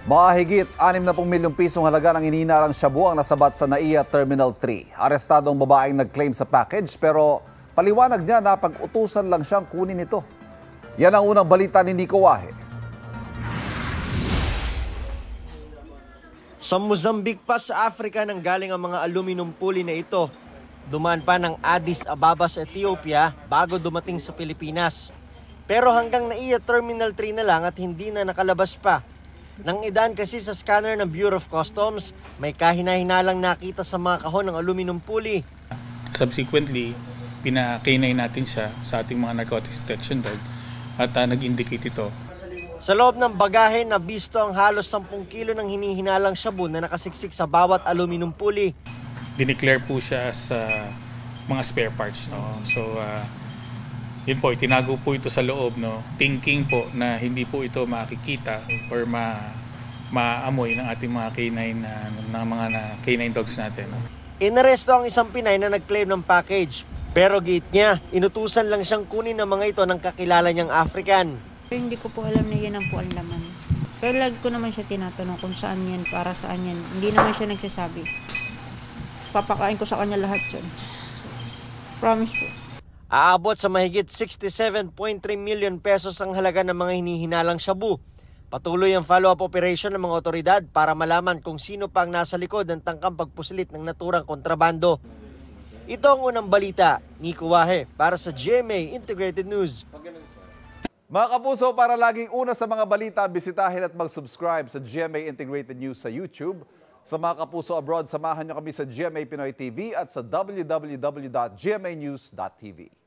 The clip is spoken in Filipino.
Mahigit 60 milyong pisong halaga ng inihinarang shabu ang nasabat sa NAIA Terminal 3. Arestado ang babaeng nag-claim sa package pero paliwanag niya na pag-utusan lang siyang kunin ito. Yan ang unang balita ni Nico Wahe. Sa Mozambique pa sa Africa nang galing ang mga aluminum pulley na ito. Dumaan pa ng Addis Ababa sa Ethiopia bago dumating sa Pilipinas. Pero hanggang NAIA Terminal 3 na lang at hindi na nakalabas pa. Nang idaan kasi sa scanner ng Bureau of Customs, may kahina-hinalang nakita sa mga kahon ng aluminum pulley. Subsequently, pina-K9 natin siya sa ating mga narcotics detection dog at nag-indicate ito. Sa loob ng bagahe, nabisto ang halos 10 kilo ng hinihinalang shabu na nakasiksik sa bawat aluminum pulley. Dineclare po siya sa mga spare parts. No? So, yun po, itinago po ito sa loob, no? Thinking po na hindi po ito makikita or maamoy ng ating mga K9 dogs natin. No? Inaresto ang isang Pinay na nag-claim ng package. Pero gate niya, inutusan lang siyang kunin ng mga ito ng kakilala niyang African. Hindi ko po alam na yan ang po ang laman. Pero lagi ko naman siya tinatanong kung saan yan, para saan yan. Hindi naman siya nagsasabi. Papakain ko sa kanya lahat yan. Promise po. Aabot sa mahigit 67.3 million pesos ang halaga ng mga hinihinalang shabu. Patuloy ang follow-up operation ng mga otoridad para malaman kung sino pang nasa likod ng tangkang pagpusilit ng naturang kontrabando. Ito ang unang balita. Nico Wahe para sa GMA Integrated News. Mga kapuso, para laging una sa mga balita, bisitahin at mag-subscribe sa GMA Integrated News sa YouTube. Sa mga kapuso abroad, samahan niyo kami sa GMA Pinoy TV at sa www.gmanews.tv.